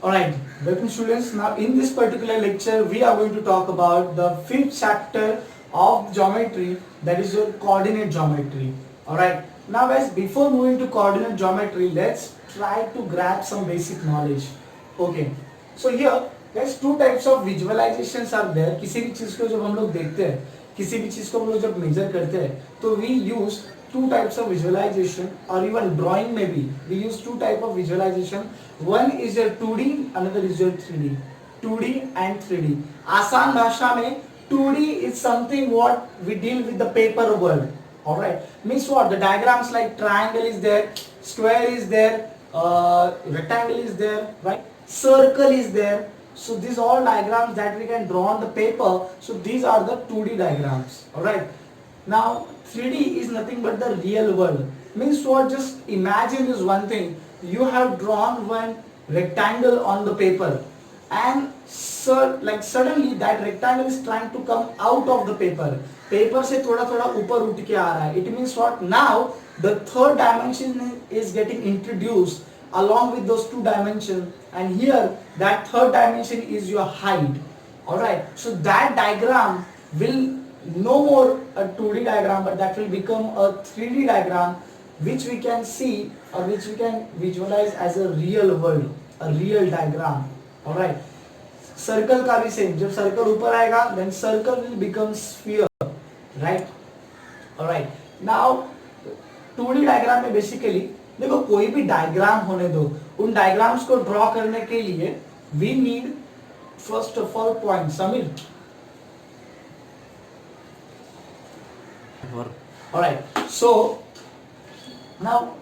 Alright, welcome students. Now in this particular lecture we are going to talk about the fifth chapter of geometry, that is your coordinate geometry. Alright, now guys, before moving to coordinate geometry, let's try to grab some basic knowledge. Okay, so here guys, two types of visualizations are there. किसी भी चीज को जब हम लोग देखते हैं, किसी भी चीज को हम लोग जब मेजर करते हैं, तो we use two types of visualization, or even drawing maybe we use two type of visualization. One is your 2D, another is your 3D. 2D and 3D. आसान भाषा में 2D is something what we deal with the paper world. Alright, means what? The diagrams like triangle is there, square is there, rectangle is there, right? Circle is there. So these all diagrams that we can draw on the paper. So these are the 2D diagrams. Alright. Now 3D is nothing but the real world. Means what? Just imagine this one thing. You have drawn one rectangle on the paper, and suddenly that rectangle is trying to come out of the paper. Paper से थोड़ा थोड़ा ऊपर उठ के आ रहा है. It means what? Now the third dimension is getting introduced along with those two dimensions, and here that third dimension is your height. Alright, so that diagram will no more a 2D diagram, but that will become a 3D diagram, which we can see or which we can visualize as a real world, a real diagram. Alright, circle का भी same. जब circle ऊपर आएगा, then circle will become sphere, right? Alright, now 2D diagram में basically देखो कोई भी diagram होने दो, उन डायग्राम्स को ड्रॉ करने के लिए we need first of all point. Sameer, alright, so now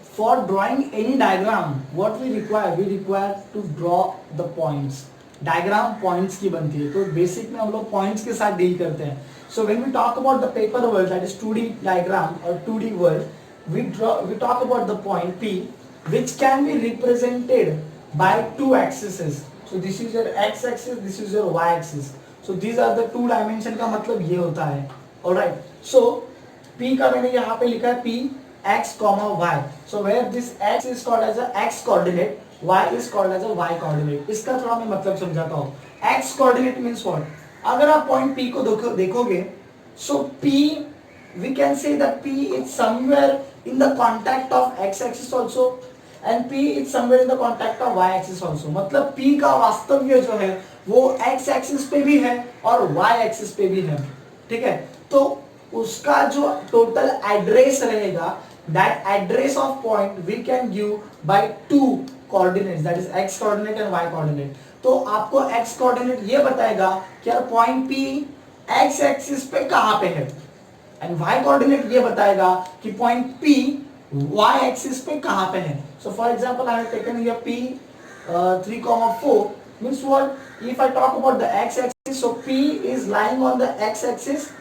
for drawing any diagram what we require to draw the points. Diagram points की बनती है, तो बेसिक में हम लोग पॉइंट्स के साथ डील करते हैं. So when we talk about the paper world, that is 2D diagram और 2D world, we talk about the point P, which can be represented by two axes. So this is your x axis, this is your y axis. So these are the two dimension का मतलब ये होता है. Alright, so P का मैंने यहाँ पे लिखा है P x, y. So where this x is called as a x coordinate, y is called as a y coordinate. इसका थोड़ा मैं मतलब समझाता हूँ. X coordinate means what? अगर आप point P को देखोगे, so P, we can say that P is somewhere in the contact of x axis also, and P is somewhere in the contact of y axis also. मतलब P का वास्तव्य जो है वो x axis पे भी है और y axis पे भी है. ठीक है, तो उसका जो टोटल एड्रेस रहेगा, that address of point we can give by two coordinates, that is x coordinate and y coordinate. तो आपको x coordinate ये बताएगा कि यार point P x axis पे कहाँ पे है, एंड y कोऑर्डिनेट ये बताएगा कि पॉइंट P y एक्सिस पे कहाँ पे है. So for example I have taken here P 3,4 means what? If I talk about the x axis, so P is lying on the x axis,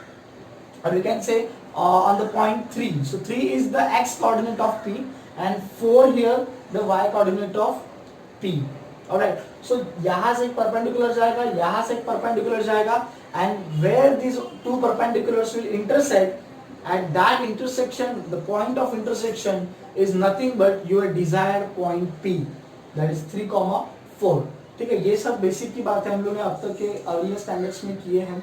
or we can say on the point 3. So 3 is the x coordinate of P, and 4 here the y coordinate of P. Alright, so यहाँ से एक perpendicular जाएगा, यहाँ से एक perpendicular जाएगा, and where these two perpendiculars will intersect, at that intersection, the point of intersection is nothing but your desired point P, that is 3,4. ठीक है, ये सब बेसिक की बात है, हम लोग ने अब तक के अर्लियर स्टैंडर्ड्स में किए हैं.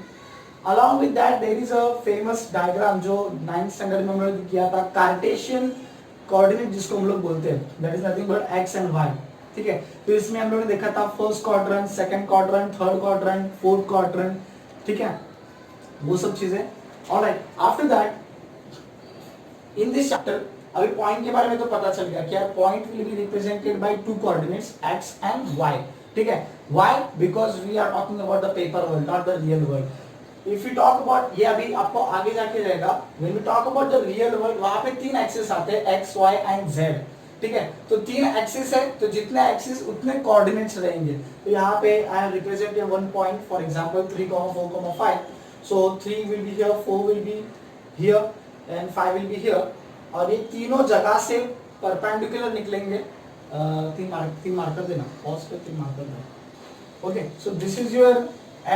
Along with that there is a famous diagram जो 9th स्टैंडर्ड में हम लोग किया था, कार्टेशियन कोऑर्डिनेट जिसको हम लोग बोलते हैं, that is nothing but x and y. ठीक है, तो इसमें हम लोगों ने देखा था first quadrant, second quadrant, third quadrant, fourth quadrant. ठीक है, वो सब चीजें. Alright, after that in this chapter अभी पॉइंट के बारे में तो पता चल गया कि यार point will be represented by two coordinates x and y. ठीक है, why? Because we are talking about the paper world, not the real world. If we talk about, ये अभी आपको आगे जाके रहेगा, when we talk about the real world, वहाँ पे तीन एक्सिस आते हैं x, y and z. ठीक है, तो तीन एक्सिस है, तो जितने एक्सिस उतने कोऑर्डिनेट्स रहेंगे. तो यहाँ पे I have represented one point, for example 3,4,5. So 3 will be here, 4 will be here and 5 will be here. और ये तीनों जगह से परपेंडिकुलर निकलेंगे. तीन मार्कर देना, पॉज पे तीन मार्कर देना. Okay, so this is your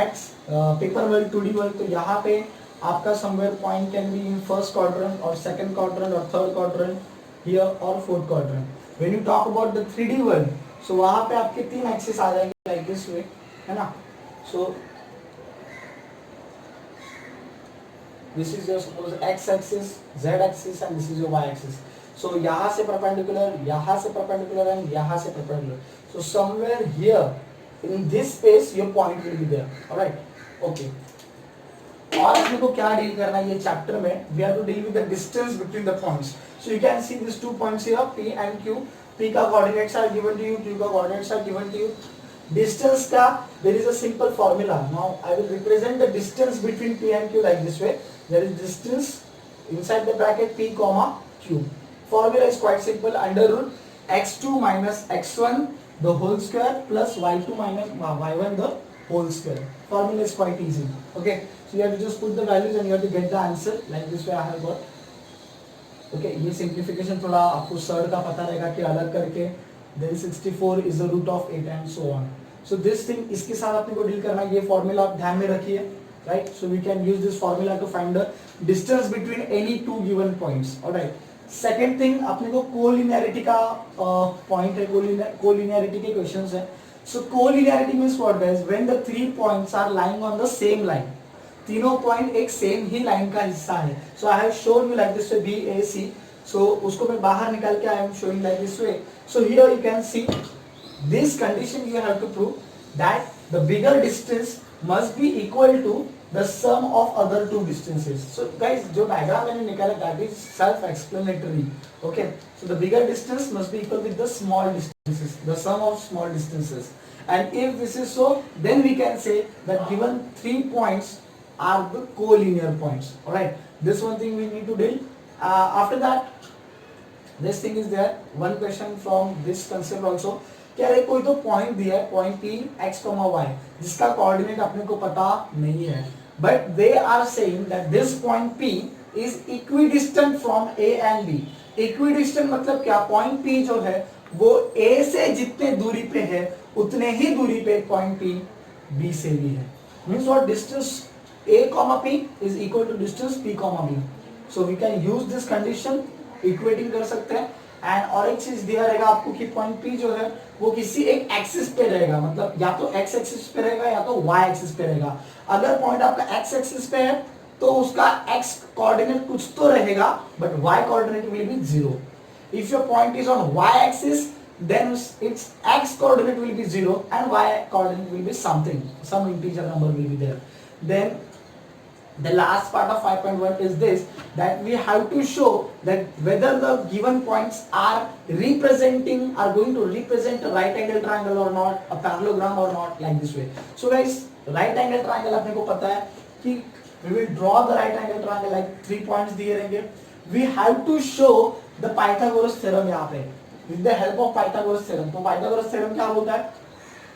x paper world 2D world. तो यहाँ पे आपका somewhere point can be in first quadrant और सेकंड क्वाड्रेंट और third quadrant here or fourth quadrant. When you talk about the 3D world, सो वहां पे आपके 3 axis आ जाएंगे लाइक दिस वे, है ना. सो this is your suppose x axis, z axis and this is your y axis. So यहाँ से perpendicular, यहाँ से perpendicular and यहाँ से perpendicular. So somewhere here in this space your point will be there. Alright, okay. और अपने को क्या डील करना है ये चैप्टर में, we have to deal with the distance between the points. So you can see these 2 points here, P and Q. P का coordinates are given to you, Q का coordinates are given to you. Distance का there is a simple formula. Now I will represent the distance between P and Q like this way. There is distance inside the bracket P comma Q. Formula is quite simple. Under root x2 minus x1 the whole square plus y2 minus y1 the whole square. Formula is quite easy. Okay. So you have to just put the values and you have to get the answer like this way I have got. Okay. ये simplification थोड़ा आपको surd का पता रहेगा कि अलग करके then 64 is the root of 8 and so on. So this thing इसके साथ अपने को डील करना है. ये फॉर्मूला आप ध्यान में रखिए. Right, so we can use this formula to find the distance between any 2 given points. Alright. Second thing अपने को कोलिनियरिटी का point है, कोलिनियरिटी के questions है. So collinearity means what guys? When the 3 points are lying on the same line. तीनों point एक same ही line का हिस्सा है. So I have shown you like this way B A C. So उसको मैं बाहर निकाल के I am showing like this way. So here you can see this condition you have to prove that the bigger distance must be equal to the sum of other two distances. So guys जो diagram मैंने निकाला that is self-explanatory. Okay. So the bigger distance must be equal with the small distances, the sum of small distances. And if this is so, then we can say that given 3 points are the collinear points. Alright. This one thing we need to deal. After that, this thing is there. One question from this concept also. क्या रे कोई तो point दिया है, point P x, y जिसका coordinate अपने को पता नहीं है, but they are saying that this point P is equidistant from A and B. Equidistant मतलब क्या, पॉइंट P जो है वो A से जितने दूरी पे है उतने ही दूरी पे पॉइंट P B से भी है. Means what, distance A, P is equal to distance P, B. So we can use this condition, equating कर सकते हैं. एंड और एक चीज दिया रहेगा आपको कि पॉइंट P जो है वो किसी एक एक्सिस पे रहेगा, मतलब या तो x एक्सिस पे रहेगा या तो y एक्सिस पे रहेगा. अगर पॉइंट आपका x एक्सिस पे है तो उसका x कोऑर्डिनेट कुछ तो रहेगा but y coordinate will be 0. If your point is on y axis then its x coordinate will be 0 and y coordinate will be something, some integer number will be there. Then the last part of 5.1 is this, that we have to show that whether the given points are going to represent a right angle triangle or not, a parallelogram or not, like this way. So guys, right angle triangle अपने को पता है कि we will draw the right angle triangle like 3 points दिए रहेंगे. We have to show the Pythagoras theorem यहाँ पे with the help of Pythagoras theorem. तो Pythagoras theorem क्या बोलता है,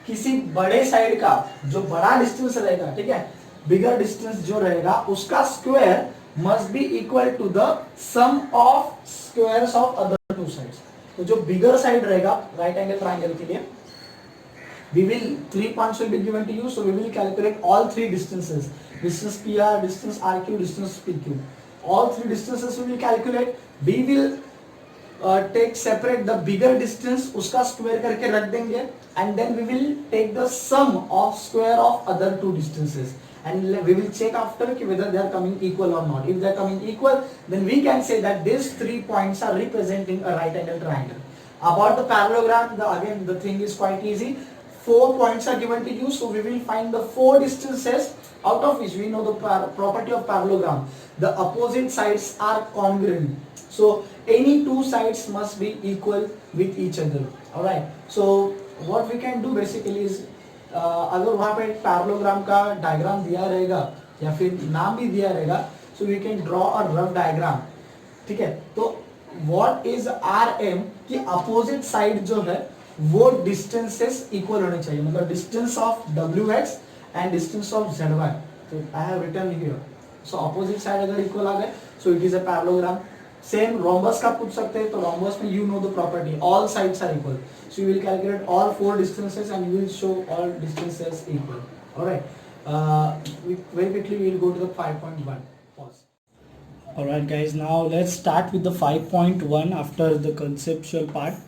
किसी बड़े साइड का जो बड़ा डिस्टेंस रहेगा, ठीक है, बिगर डिस्टेंस जो रहेगा उसका square must be equal to the sum of squares of other two sides. तो जो बिगर साइड रहेगा राइट एंगल ट्रायंगल के लिए, we will 3 points will be given to you, so we will calculate all 3 distances, distance PR, distance RQ, distance PQ. All 3 distances we will calculate. We will take separate the bigger distance, उसका square करके रख देंगे, and then we will take the sum of square of other 2 distances. And we will check after whether they are coming equal or not. If they are coming equal, then we can say that these 3 points are representing a right angle triangle. About the parallelogram, again the thing is quite easy. 4 points are given to you, so we will find the 4 distances out of which we know the property of parallelogram. The opposite sides are congruent. So any 2 sides must be equal with each other. Alright. So what we can do basically is, अगर वहाँ पे parallelogram का diagram दिया रहेगा या फिर नाम भी दिया रहेगा, so we can draw a rough diagram. ठीक है, तो व्हाट इज RM कि अपोजिट साइड जो है वो डिस्टेंसेस इक्वल होने चाहिए, मतलब distance of WX and distance of ZY. तो I have written here. So opposite side अगर इक्वल आ गए so it is a parallelogram. Same rhombus का पूछ सकते हैं, तो रोम्बस में you know the property, all sides are equal. So you will calculate all 4 distances and you will show all distances equal. Alright. Very quickly we will go to the 5.1. Pause. Alright guys, now let's start with the 5.1 after the conceptual part.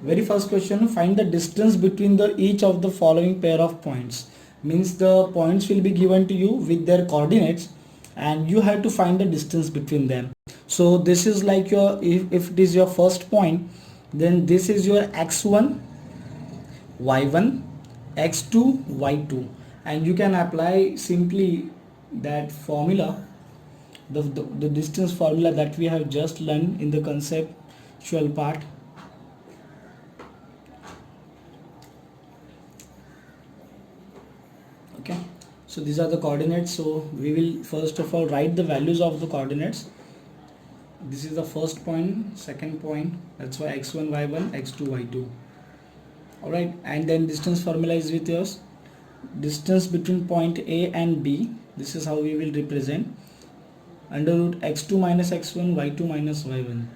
very first question, find the distance between the each of the following pair of points. Means the points will be given to you with their coordinates and you have to find the distance between them. So this is like your, if it is your first point, then this is your x1 y1 x2 y2, and you can apply simply that formula, the distance formula that we have just learned in the conceptual part. Okay, so these are the coordinates. So we will first of all write the values of the coordinates. This is the first point, second point, that's why x1 y1 x2 y2. All right, and then distance formula is with yours. Distance between point A and B, this is how we will represent, under root x2 minus x1 y2 minus y1.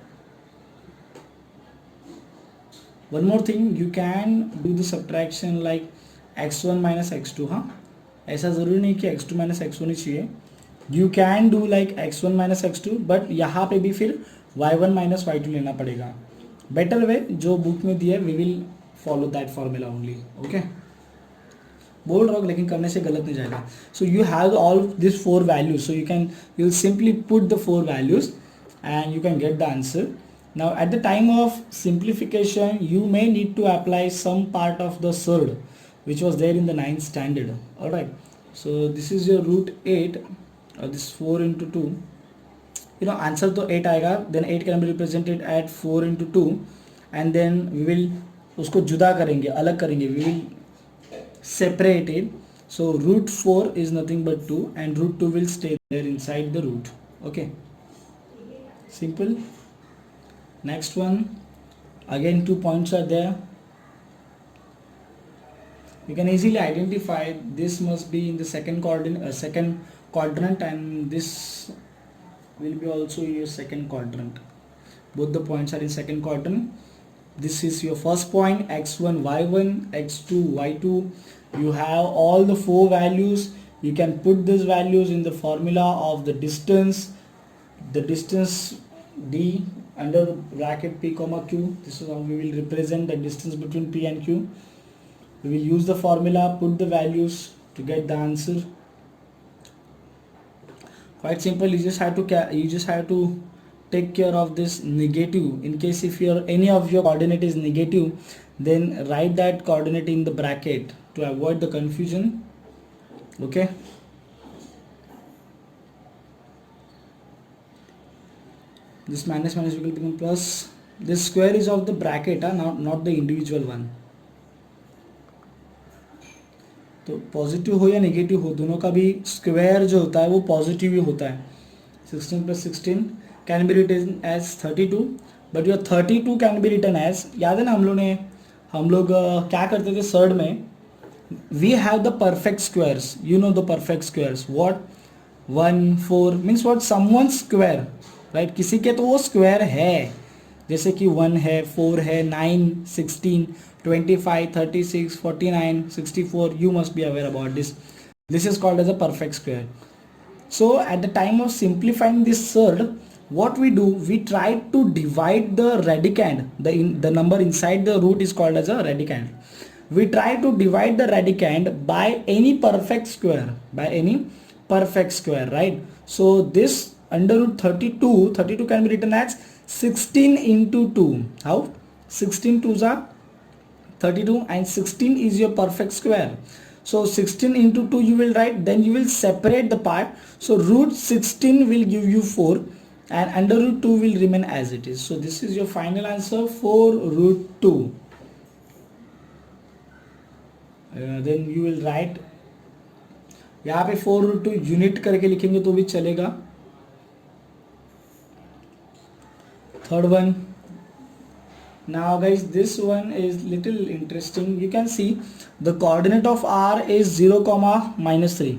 One more thing, you can do the subtraction like x1 minus x2. हाँ, ऐसा ज़रूरी नहीं कि x2 minus x1 ही चाहिए. You can do like x1 minus x2, but यहाँ पे भी फिर y1 minus y2 लेना पड़ेगा. Better way जो बुक में दिया है, we will follow that formula only. Okay, बोल रहा हूँ लेकिन करने से गलत नहीं जाएगा. So you have all these four values, so you'll simply put the four values and you can get the answer. Now at the time of simplification, you may need to apply some part of the surd which was there in the 9th standard. Alright, so this is your root 8, or this 4 into 2. You know, answer तो 8 आएगा, then 8 can be represented at 4 into 2, and then we will उसको जुदा करेंगे, अलग करेंगे, we will separate it. So root 4 is nothing but 2, and root 2 will stay there inside the root. Okay, simple. Next one, again 2 points are there. You can easily identify this must be in the second quadrant, and this will be also your second quadrant. Both the points are in second quadrant. This is your first point, x1 y1 x2 y2. You have all the four values. You can put these values in the formula of the distance d under bracket p comma q. This is how we will represent the distance between p and q. We will use the formula, put the values to get the answer. Quite simple. You just have to take care of this negative. In case if any of your coordinate is negative, then write that coordinate in the bracket to avoid the confusion. Okay, this minus will become plus. This square is of the bracket, not the individual one. तो positive हो या negative हो, दोनों का भी square जो होता है वो पॉजिटिव ही होता है. 16 plus 16 can be written as 32, but your 32 can be written as, याद है ना हम लोग क्या करते थे सर्ड में, we have the perfect squares. You know the perfect squares, what 1 4 means what someone square, right. किसी के तो वो स्क्वायर है, जैसे कि 1 है, 4 है, 9 16 25 36 49 64. You must be aware about this. This is called as a perfect square. So at the time of simplifying this surd, what we do, we try to divide the radicand. The number inside the root is called as a radicand. We try to divide the radicand by any perfect square, right? So this under root 32 can be written as 16 into 2. How? 16 2s are 32 and 16 is your perfect square. So 16 into 2 you will write, then you will separate the part. So root 16 will give you 4 and under root 2 will remain as it is. So this is your final answer, 4 root 2. Then you will write, यहाँ पे 4 root 2 unit करके लिखेंगे तो भी चलेगा. Third one. Now guys, this one is little interesting. You can see the coordinate of r is 0 comma minus 3,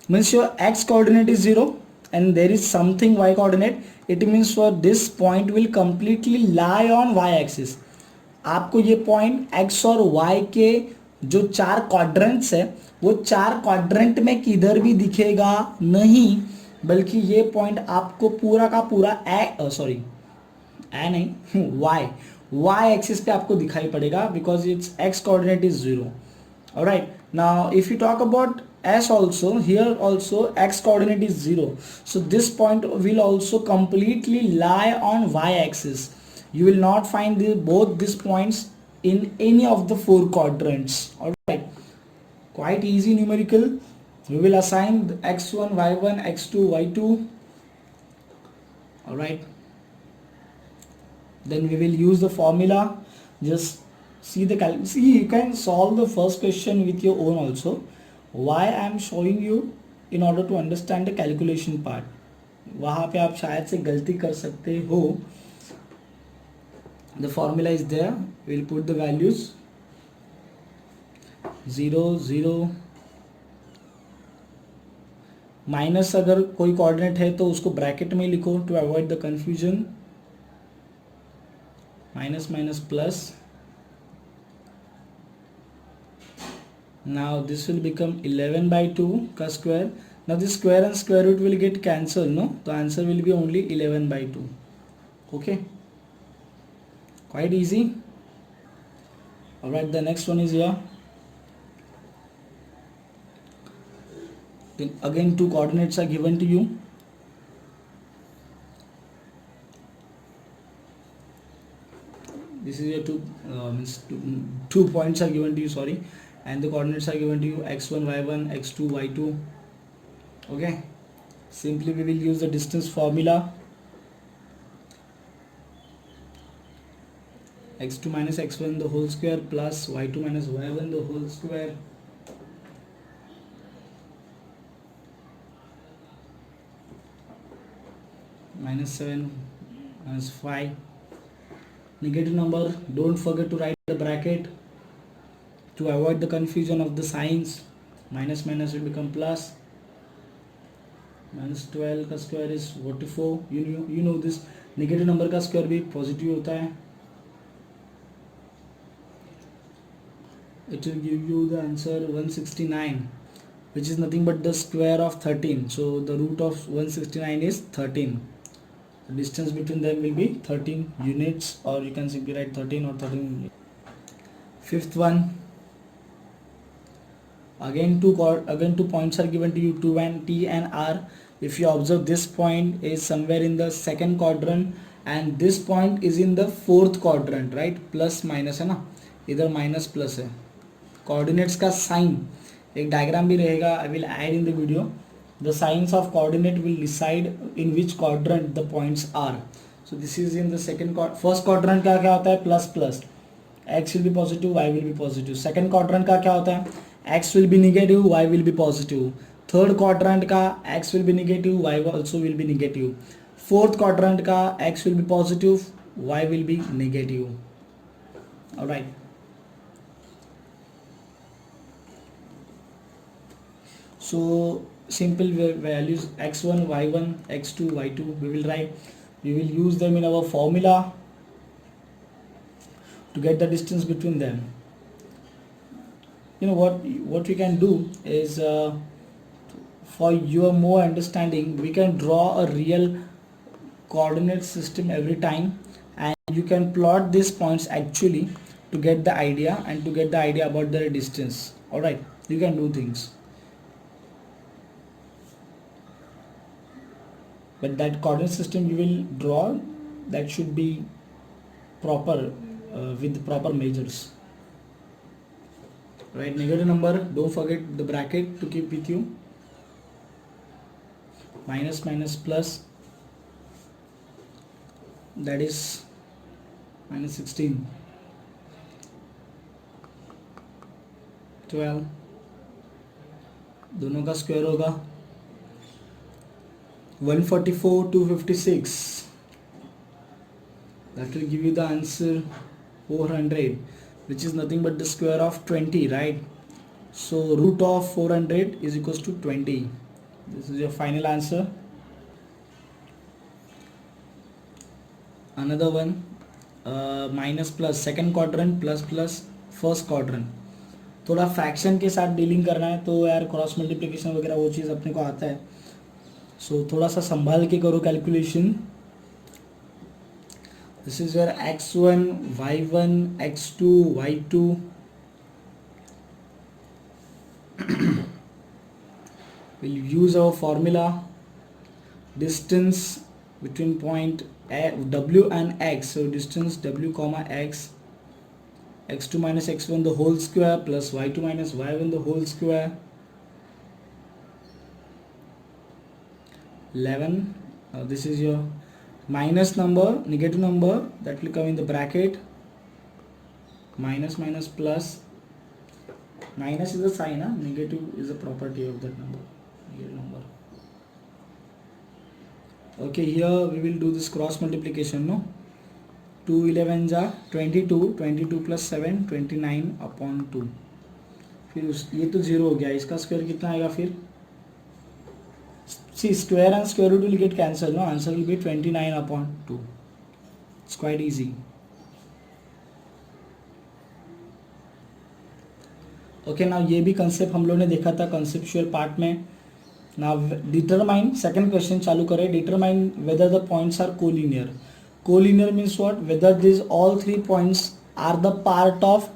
means your x coordinate is 0 and there is something y coordinate. It means for this point will completely lie on y axis. आपको ये point x और y के जो 4 quadrants है वो 4 quadrant में किधर भी दिखेगा नहीं, बल्कि ये point आपको पूरा का पूरा वाई एक्सिस पे आपको दिखाई पड़ेगा because it's x coordinate is 0. Alright, now if you talk about S also, here also x coordinate is 0. So this point will also completely lie on y axis. You will not find both these points in any of the 4 quadrants. Alright, quite easy numerical. We will assign x1, y1, x2, y2. Alright, then we will use the formula. Just see you can solve the first question with your own also. Why I am showing you in order to understand the calculation part. वहाँ पे आप शायद से गलती कर सकते हो. The formula is there. We'll put the values 0 0 minus. अगर कोई कोऑर्डिनेट है तो उसको ब्रैकेट में लिखो to avoid the confusion. minus minus plus. Now this will become 11 by 2 का square. Now this square and square root will get cancelled, no? The answer will be only 11 by 2. Okay, quite easy. Alright, the next one is here. Then again 2 coordinates are given to you. This is your two points are given to you, sorry, and the coordinates are given to you x1 y1 x2 y2. Okay, simply we will use the distance formula. x2 minus x1 the whole square plus y2 minus y1 the whole square. Minus 7 minus 5. Negative number, don't forget to write the bracket to avoid the confusion of the signs. Minus minus will become plus. Minus 12 का square is 44. You know this. Negative number का square भी positive होता है. It will give you the answer 169, which is nothing but the square of 13. So the root of 169 is 13. The distance between them will be 13 units, or you can simply write 13 or 13. Fifth one, again two points are given to you, 2 and T and R. If you observe, this point is somewhere in the second quadrant and this point is in the fourth quadrant, right? Plus minus है ना, इधर minus plus है. Coordinates का sign एक diagram भी रहेगा, I will add in the video. The signs of coordinate will decide in which quadrant the points are. So this is in the first quadrant का क्या होता है? Plus plus. X will be positive, Y will be positive. Second quadrant का क्या होता है? X will be negative, Y will be positive. Third quadrant का X will be negative, Y also will be negative. Fourth quadrant का X will be positive, Y will be negative. Alright. So simple values x1 y1 x2 y2 we will write. We will use them in our formula to get the distance between them. You know what we can do is for your more understanding, we can draw a real coordinate system every time and you can plot these points actually to get the idea and to get the idea about their distance. Alright, you can do things. But that coordinate system you will draw, that should be proper with proper measures. Right, negative number, don't forget the bracket to keep with you. Minus minus plus, that is minus 16, 12, दोनों का square होगा 144 256. That will give you the answer 400, which is nothing but the square of 20, right? So root of 400 is equals to 20. This is your final answer. Another one, minus plus, second quadrant plus plus first quadrant. थोड़ा fraction के साथ dealing करना है तो यार cross multiplication वगैरह वो चीज़ अपने को आता है. सो थोड़ा सा संभाल के करो calculation. This is your x1, y1, x2, y2. We'll use our formula. Distance between point W and X. So distance W comma X, x2 minus x1 the whole square plus y2 minus y1 the whole square. 11. Now this is your minus number, negative number, that will come in the bracket. Minus minus plus. Minus is a sign, negative is a property of that number. Negative number. Okay, here we will do this cross multiplication, no? 2 11s are 22, 22 plus 7 29 upon 2. फिर ये तो zero हो गया, इसका square कितना आएगा फिर? See, square and square root will get cancelled, no? Answer will be 29 upon 2. It's quite easy. Okay, now ये भी concept हम लोग ने देखा था conceptual part में. Now determine, second question चालू करें. Determine whether the points are collinear. Collinear means what? Whether these all three points are the part of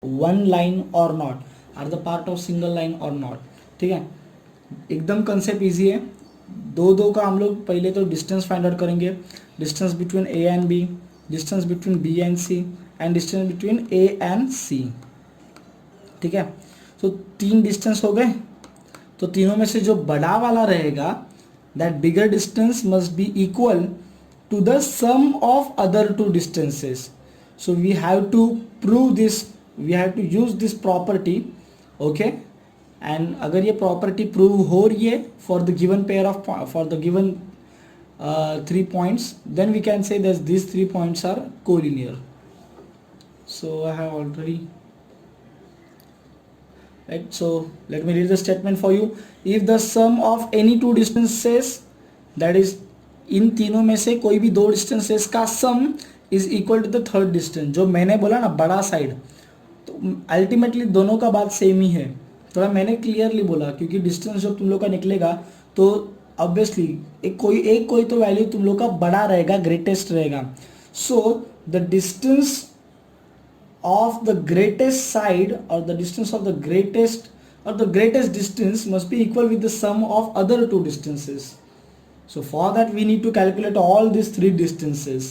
one line or not, are the part of single line or not. ठीक है, एकदम concept easy है. दो का हम लोग पहले तो डिस्टेंस फाइंड आउट करेंगे. Distance between A and B, distance between B and C, and distance between A and C. ठीक है, तो 3 डिस्टेंस हो गए. तो तीनों में से जो बड़ा वाला रहेगा, that bigger distance must be equal to the sum of other 2 distances. So we have to prove this, we have to use this property. Okay, and अगर ये प्रॉपर्टी प्रूव हो रही है for the given pair of, for the given 3 points, then we can say that these 3 points are collinear. So I have already, right, so let me read the statement for you. If the sum of any 2 distances, that is इन तीनों में से कोई भी 2 distances का sum is equal to the third distance, जो मैंने बोला ना बड़ा साइड, तो अल्टीमेटली दोनों का बात सेम ही है. थोड़ा मैंने क्लियरली बोला क्योंकि डिस्टेंस जब तुम लोग का निकलेगा तो ऑब्वियसली एक कोई तो वैल्यू तुम लोग का बड़ा रहेगा, ग्रेटेस्ट रहेगा. So the distance of the greatest side, or the distance of the greatest, or the greatest distance must be equal with the sum of other 2 distances. So for that we need to calculate all these 3 distances.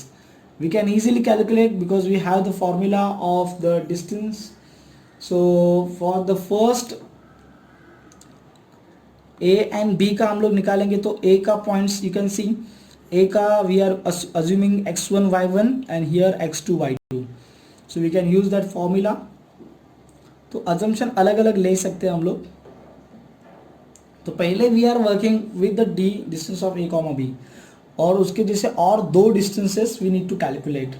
We can easily calculate because we have the formula of the distance. So for the first A and B का हम लोग निकालेंगे. तो A का points you can see, A का we are assuming x1 y1 and here x2 y2. So we can use that formula. तो assumption अलग अलग ले सकते हैं हम लोग. तो पहले we are working with the d distance of a comma b, और उसके जैसे और 2 distances we need to calculate.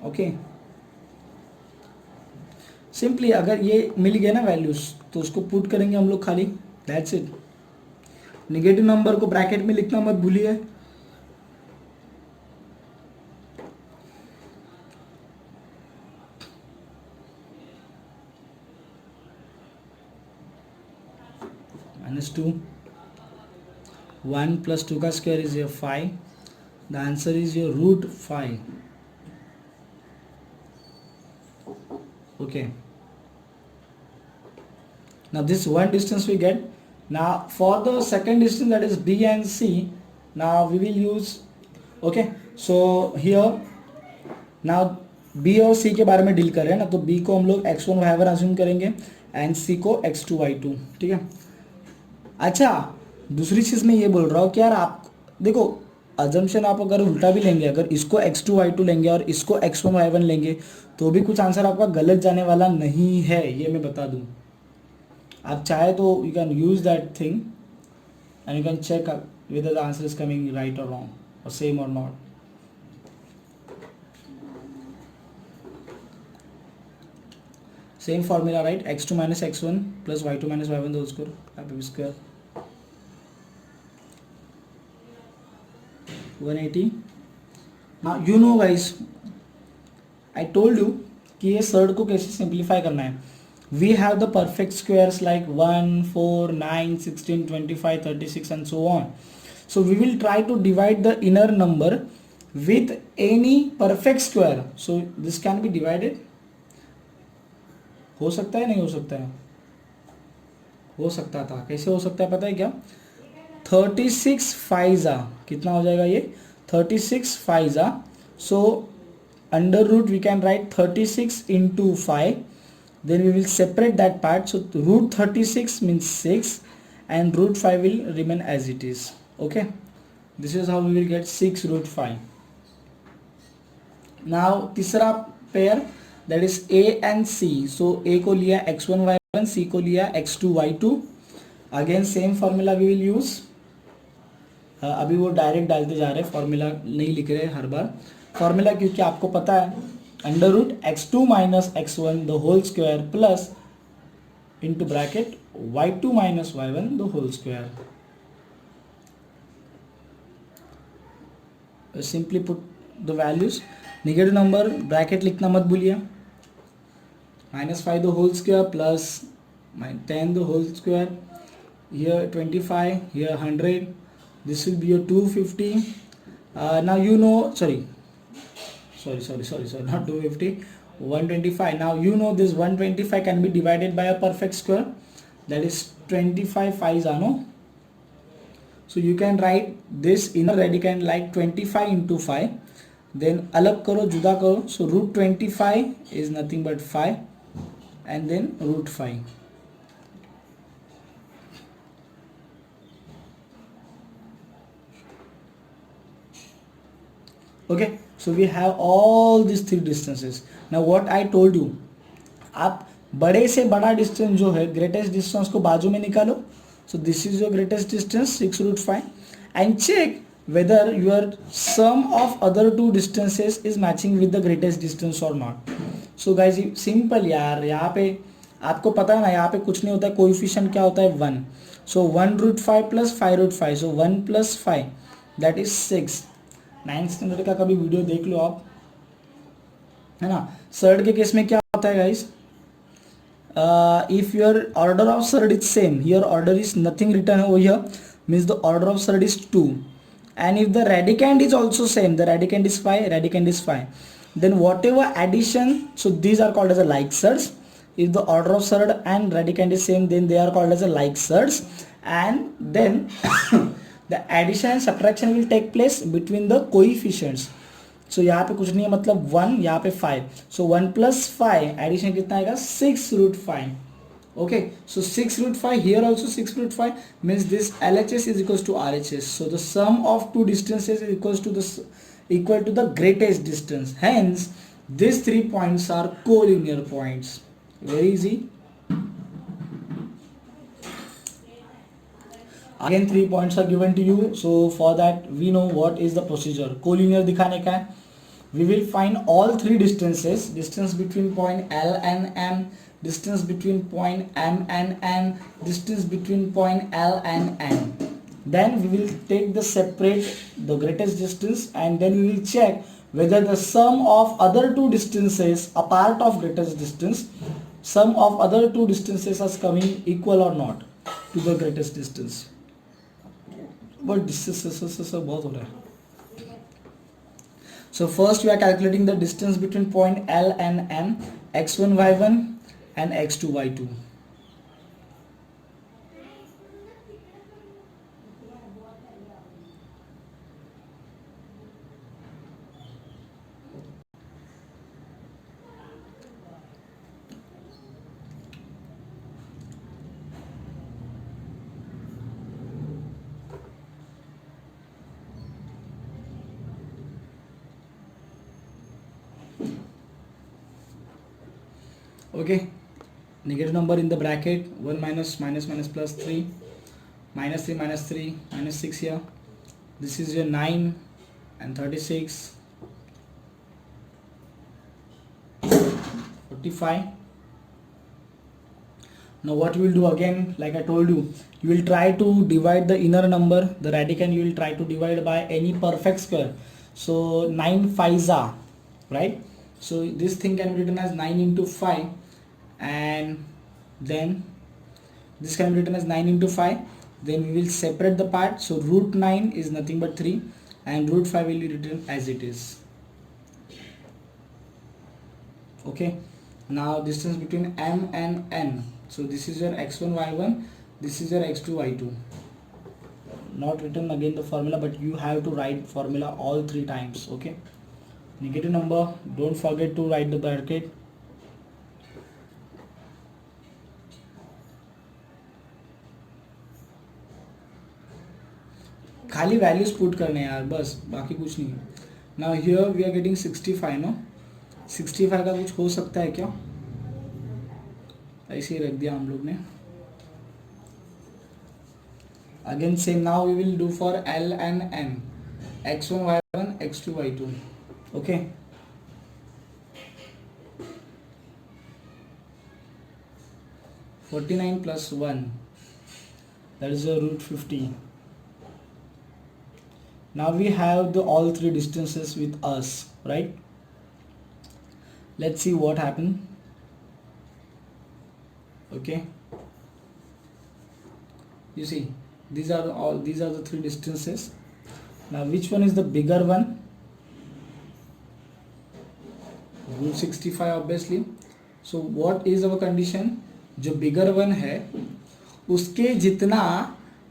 Okay, simply अगर ये मिल गया ना values तो उसको put करेंगे हम लोग खाली, that's it. नेगेटिव नंबर को ब्रैकेट में लिखना मत भूलिए. -2, 1 plus 2 का square is your 5. The answer is your root 5. Okay, now this one distance we get. Now for the second distance, that is B and C, now we will use, okay, so here now B और C के बारे में deal कर रहे हैं ना, तो B को हम लोग x1 y1 अज्यूम करेंगे एंड C को x2 y2. ठीक है. अच्छा, दूसरी चीज़ मैं ये बोल रहा हूँ कि यार आप देखो, अजम्पशन आप अगर उल्टा भी लेंगे, अगर इसको x2 y2 लेंगे और इसको x1 y1 लेंगे तो भी कुछ आंसर आपका गलत जाने वाला नहीं है, ये मैं बता दूँ. आप चाहे तो you can use that thing and you can check whether the answer is coming right or wrong or same or not. Same formula, right? x2 minus x1 plus y2 minus y1 the whole square, happy square. 180. Now you know guys, I told you कि ये surd को कैसे simplify करना है. We have the perfect squares like 1, 4, 9, 16, 25, 36 and so on. So we will try to divide the inner number with any perfect square, so this can be divided. हो सकता है नहीं हो सकता है? हो सकता था. कैसे हो सकता है पता है क्या? 36 फाइजा कितना हो जाएगा ये? 36 Faiza. So under root we can write 36 into 5. Then we will separate that part. So root 36 means 6 and root 5 will remain as it is. Okay. This is how we will get 6 root 5. Now तीसरा pair that is A and C. So A को लिया x1 y1, C को लिया x2 y2. Again same formula we will use. अभी वो direct डालते जा रहे हैं, फॉर्मूला नहीं लिख रहे हर बार. फॉर्मूला क्योंकि आपको पता है under root x2 minus x1 the whole square plus into bracket y2 minus y1 the whole square. Simply put the values. Negative number bracket लिखना मत भूलिए. -5 the whole square plus 10 the whole square. Here 25, here 100. This will be your 250. Now you know, sorry, not 250, 125. Now you know this 125 can be divided by a perfect square, that is 25 5s are no. So you can write this inner radicand like 25 into 5. Then alag karo, juda karo. So root 25 is nothing but 5 and then root 5. Okay, so we have all these three distances. Now what I told you, आप बड़े से बड़ा distance जो है greatest distance को बाजू में निकालो. So this is your greatest distance 6 root 5 and check whether your sum of other two distances is matching with the greatest distance or not. So guys simple यार, यहाँ पे आपको पता है ना, यहाँ पे कुछ नहीं होता है, कोएफिशिएंट क्या होता है 1. So 1 root 5 plus 5 root 5, so 1 plus 5 that is 6. 9th standard का कभी वीडियो देख लो आप, है ना. सर्ड के केस में क्या होता है guys? If your order of surd is same, here order is nothing return over here, means the order of surd is 2. and if the radicand is also same, the radicand is 5, then whatever addition, so these are called as a like surds. If the order of surd and radicand is same, then they are called as a like surds. And then the addition and subtraction will take place between the coefficients. So यहाँ पे कुछ नहीं है, मतलब 1, यहाँ पे 5. So 1 plus 5 addition कितना आएगा? 6 root 5. Okay, so 6 root 5, here also 6 root 5, means this LHS is equals to RHS. So the sum of two distances is equal to the greatest distance. Hence, these 3 points are collinear points. Very easy. Again 3 points are given to you. So for that we know what is the procedure. Collinear दिखाने का है. We will find all three distances. Distance between point L and M, distance between point M and N, distance between point L and N. Then we will take the separate the greatest distance, and then we will check whether the sum of other two distances apart of greatest distance, sum of other two distances are coming equal or not to the greatest distance. But this is बहुत हो रहा है. So first we are calculating the distance between point L and M, x1 y1 and x2 y2. Okay, negative number in the bracket, 1 minus minus minus plus 3, minus 3 minus 3 minus 6 here. This is your 9 and 36, 45. Now what you will do again, like I told you, you will try to divide the inner number, the radicand you will try to divide by any perfect square. So 9 5s are, right? So this thing can be written as 9 into 5, and then this can be written as 9 into 5. Then we will separate the part. So root 9 is nothing but 3, and root 5 will be written as it is. Okay, now distance between m and n, so this is your x1 y1, this is your x2 y2. Not written again the formula, but you have to write formula all 3 times. Okay, negative number, don't forget to write the bracket. खाली values put करने हैं यार, बस बाकी कुछ नहीं है. Now here we are getting 65 no. 65 का कुछ हो सकता है क्या? ऐसे ही रख दिया हम लोग ने. Again same, now we will do for L and N, x1 y1 x2 y2. Okay, (49 + 1) that is a root 50. Now we have the all 3 distances with us, right? Let's see what happened. Okay, you see these are the 3 distances. Now which one is the bigger one? root 65 obviously. So what is our condition? जो bigger one है उसके जितना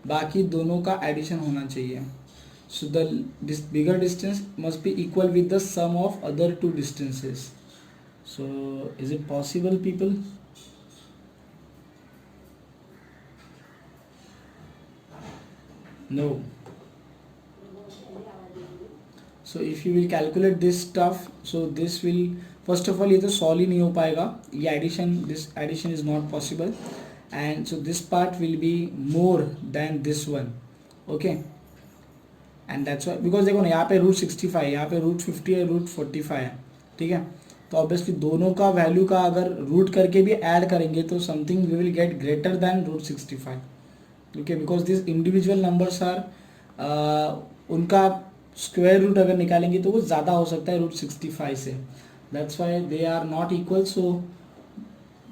बाकी दोनों का addition होना चाहिए. So this bigger distance must be equal with the sum of other 2 distances. So is it possible, people? No. So if you will calculate this stuff, so this will, first of all ये तो solve ही नहीं हो पाएगा, ये this addition is not possible, and so this part will be more than this one. Okay, and that's why, because देखो ना यहाँ पे root 65, यहाँ पे root 50 है, root 45 है, ठीक है. तो ऑब्वियसली दोनों का वैल्यू का अगर रूट करके भी ऐड करेंगे तो something we will get greater than root 65. Okay, because this individual numbers are, उनका स्क्वायर रूट अगर निकालेंगे तो वो ज़्यादा हो सकता है रूट 65 से. That's why they are not equal. So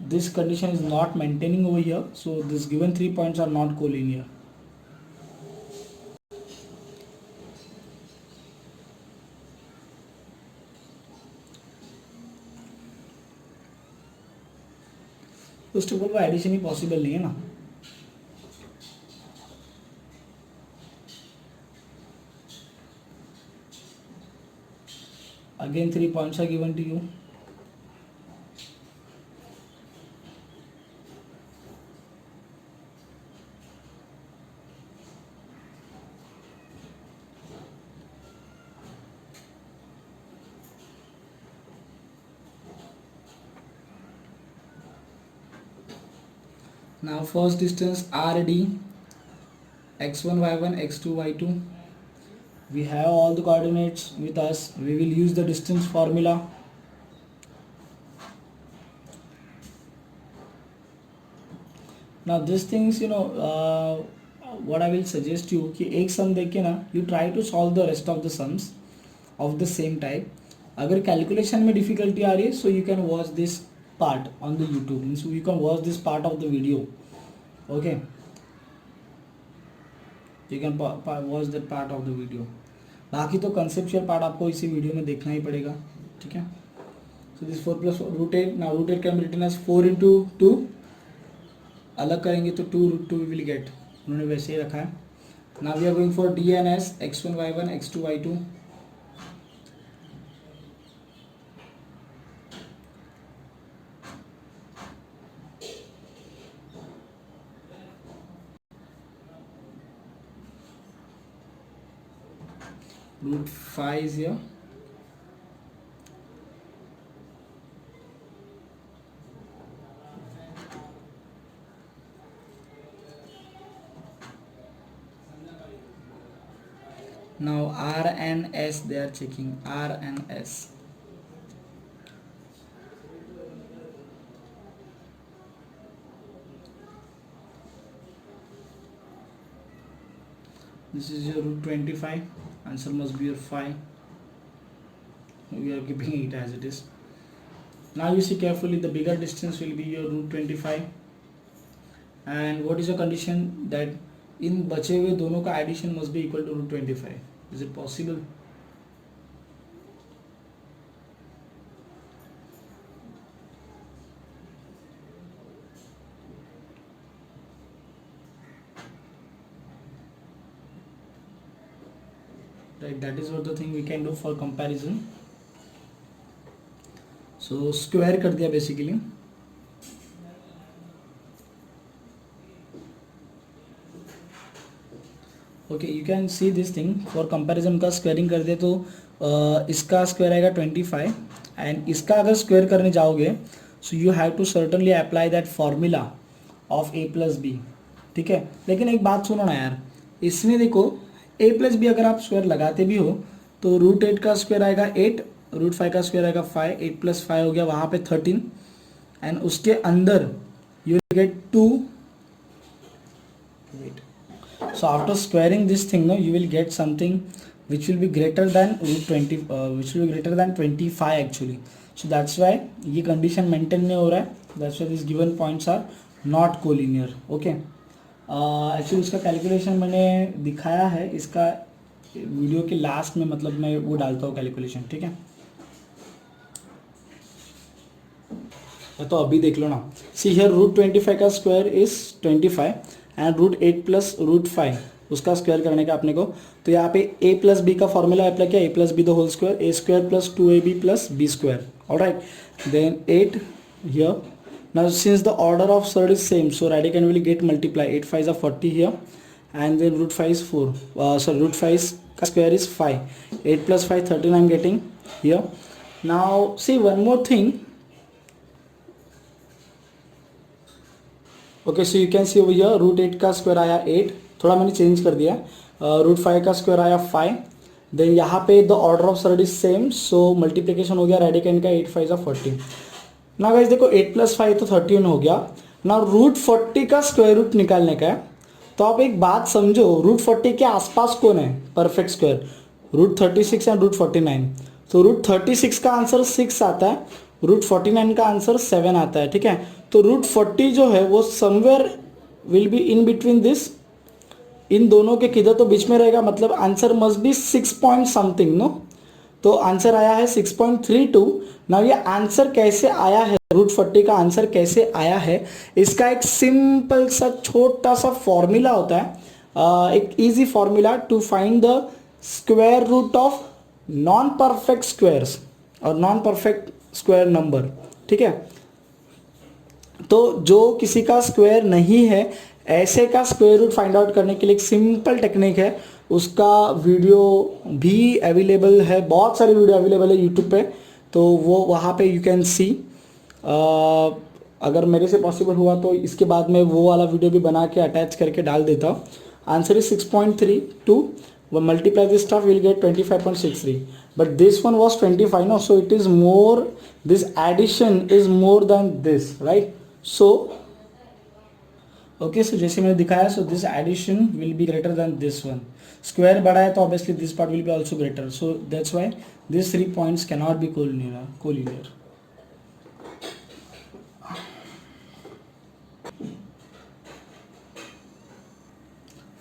this condition is not maintaining over here. So this given 3 points are not collinear. First of all वो एडिशन ही पॉसिबल नहीं है ना. Again 3 points are given to you. Now first distance RD, x1 y1 x2 y2. We have all the coordinates with us. We will use the distance formula. Now these things, what I will suggest you कि एक sum देख के ना you try to solve the rest of the sums of the same type. अगर calculation में difficulty आ रही है, so you can watch this part on the YouTube. Means you can watch this part of the video. Okay, you can watch that part of the video. बाकी तो conceptual part आपको इसी video में देखना ही पड़ेगा, ठीक है. So this 4 + root 8. Now root 8 can be written as 4 × 2. अलग करेंगे तो 2 √2 वी विल गेट. उन्होंने वैसे ही रखा है. Now we are going for DNS x1 y1 x2 y2. root 5 is here. Now R and S, they are checking R and S. This is your root 25. Answer must be your 5. We are keeping it as it is. Now you see carefully, the bigger distance will be your root 25. And what is your condition? That इन बचे हुए दोनों का addition must be equal to root 25. Is it possible? Right, that is what the thing we can do for comparison. So square कर दिया basically. Okay, you can see this thing for comparison का squaring कर दे तो इसका square आएगा 25 and इसका अगर square करने जाओगे so you have to certainly apply that formula of a plus b, ठीक है। लेकिन एक बात सुनो ना यार, इसमें देखो ए प्लस बी अगर आप स्क्वायर लगाते भी हो तो रूट 8 का स्क्वायर आएगा 8, रूट 5 का स्क्वायर आएगा 5, 8 प्लस 5 हो गया वहाँ पे 13 एंड उसके अंदर you will get 2, wait, so after squaring this thing no you will get something which will be greater than root 20 which will be greater than 25 actually. So that's why ये condition maintain नहीं हो रहा है, that's why these given points are not collinear. okay, actually इसका calculation मैंने दिखाया है इसका वीडियो के लास्ट में, मतलब मैं वो डालता हूँ कैलकुलेशन, ठीक है। तो अभी देख लो ना, सी हियर रूट 25 का square is 25 and root 8 plus root 5 उसका स्क्वायर करने का अपने को, तो यहाँ पे a प्लस बी का फॉर्मूला अप्लाई किया, a plus b the whole square, a square plus 2ab plus b square, alright, then 8 here. Now since the order of third is same, so radical will get multiply, 8 5 is 40 here and then root 5 is 4, so root 5 का square is 5, 8 plus 5 13 I'm getting here. Now see one more thing. Okay, so you can see over here root 8 का square आया 8, थोड़ा मैंने change कर दिया, root 5 का square आया 5, then यहाँ पे the order of third is same, so multiplication हो गया रेडिकेंड का 8 5 जा 40. ना गाइस देखो 8 प्लस 5 तो 13 हो गया ना, रूट 40 का स्क्वायर रूट निकालने का है, तो आप एक बात समझो, रूट 40 के आसपास कौन है perfect square, root 36 and root 49, तो रूट 36 का आंसर 6 आता है, रूट 49 का आंसर 7 आता है, ठीक है। तो रूट 40 जो है वो somewhere will be in between this, इन दोनों के किधर तो बीच में रहेगा, मतलब answer must be 6 point something no, तो आंसर आया है 6.32. ना ये आंसर कैसे आया है, रूट 40 का आंसर कैसे आया है, इसका एक सिंपल सा छोटा सा फॉर्मूला होता है, एक easy formula to find the square root of non perfect squares और नॉन परफेक्ट स्क्वायर नंबर, ठीक है। तो जो किसी का स्क्वायर नहीं है ऐसे का स्क्वायर रूट फाइंड आउट करने के लिए एक सिंपल टेक्निक है, उसका वीडियो भी अवेलेबल है, बहुत सारी वीडियो अवेलेबल है यूट्यूब पे, तो वो वहाँ पे यू कैन सी, अगर मेरे से पॉसिबल हुआ तो इसके बाद में वो वाला वीडियो भी बना के अटैच करके डाल देता हूँ. Answer is 6.32. Multiply this stuff, we'll get 25.63. But this one was 25, no? So it is more, this addition is more than this, right? So, okay, so जैसे मैंने दिखाया, so this addition will be greater than this one. Square बड़ा है तो obviously this part will be also greater. So that's why these 3 points cannot be collinear.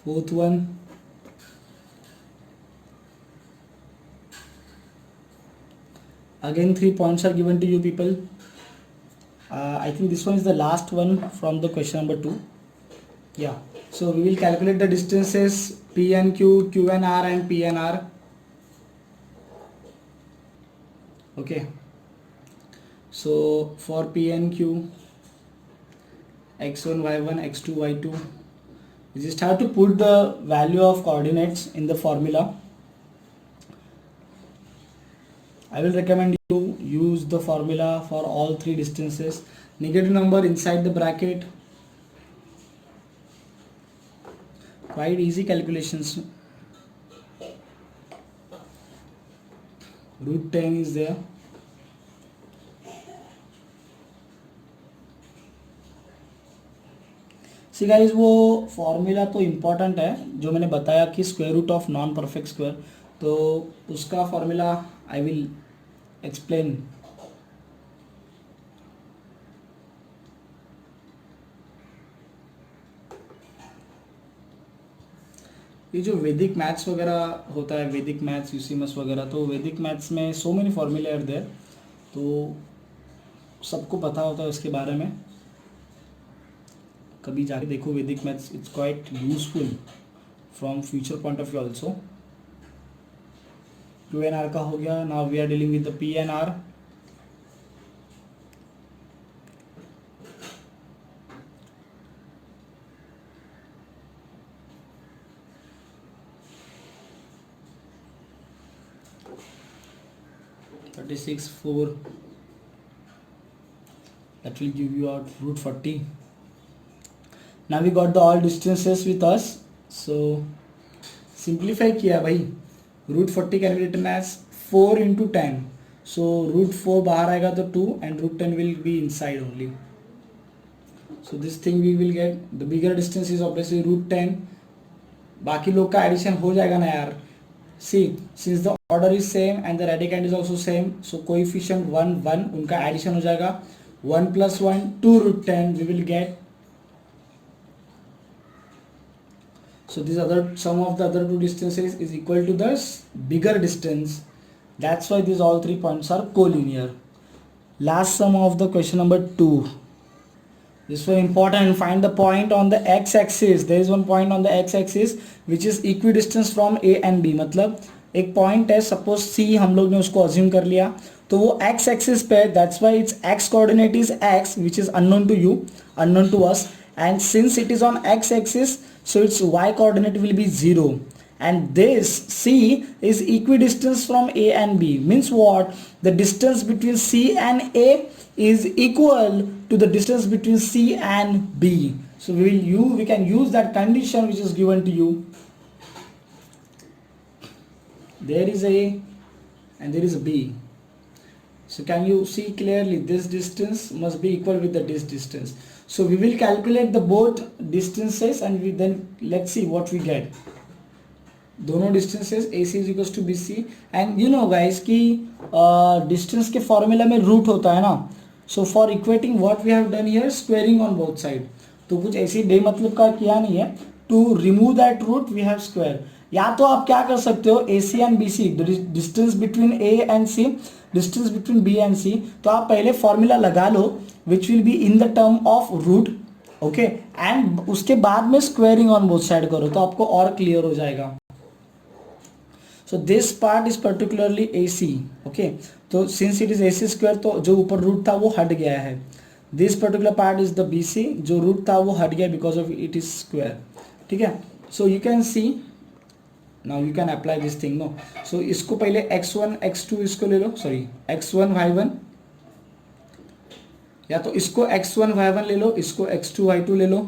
Fourth one. Again 3 points are given to you people. I think this one is the last one from the question number 2. Yeah, so we will calculate the distances P and Q, Q and R and P and R. Okay, so for P and Q, x1 y1 x2 y2, you just have to put the value of coordinates in the formula. I will recommend you use the formula for all 3 distances. Negative number inside the bracket. Quite easy calculations. Root 10 is there. See guys, वो formula तो important है जो मैंने बताया कि square root of non perfect square, तो उसका formula I will explain. ये जो वैदिक मैथ्स वगैरह होता है, वैदिक मैथ्स यूसीमस वगैरह, तो वैदिक मैथ्स में सो मेनी फॉर्मूले आर देयर, तो सबको पता होता है उसके बारे में। कभी जाके देखो Vedic maths, it's quite useful from future point of view also. Q N R का हो गया, now we are dealing with the P N R. (36 4) that will give you out root 40. Now we got the all distances with us, so simplify किया भाई। root 40 can be written as 4 into 10, so root 4 बाहर आएगा तो 2 and root 10 will be inside only, so this thing we will get, the bigger distance is obviously root 10। बाकी लोग का addition हो जाएगा ना यार। see, since the order is same and the radicand is also same, so coefficient 1 1 उनका addition हो जाएगा, 1 plus 1 2 root 10 we will get, so this other sum of the other two distances is equal to the bigger distance, that's why these all three points are collinear. Last sum of the question number 2, this was important, find the point on the x axis, there is one point on the x axis which is equidistance from a and b, मतलब एक point है, suppose c हम लोग ने उसको assume कर लिया, तो वो x एक्सिस पे, that's why it's x coordinate is x which is unknown to you, unknown to us, and since it is on x axis, so its y coordinate will be 0, and this c is equidistance from a and b, means what, the distance between c and a is equal to the distance between c and b, so we can use that condition which is given to you. There is a and there is a b, so can you see clearly, this distance must be equal with this distance, so we will calculate the both distances and we then let's see what we get. दोनों distances AC is equals to BC, and you know guys कि distance के formula में root होता है ना, so for equating what we have done here, squaring on both side, तो कुछ ऐसे बेमतलब का किया नहीं है, to remove that root we have square. या तो आप क्या कर सकते हो, AC and BC, distance between A and C, distance between B and C, तो आप पहले फॉर्मूला लगा लो which will be in the term of root, okay, and उसके बाद में स्क्वेयरिंग ऑन बोथ साइड करो तो आपको और क्लियर हो जाएगा। So this part is particularly AC, okay, तो since it is AC square, तो जो ऊपर रूट था वो हट गया है, this particular part is the BC, जो रूट था वो हट गया because of it is square, ठीक है। So you can see, now you can apply this thing, no, so इसको पहले x1 x2 इसको ले लो, sorry x1 y1, या तो इसको x1 y1 ले लो, इसको x2 y2 ले लो,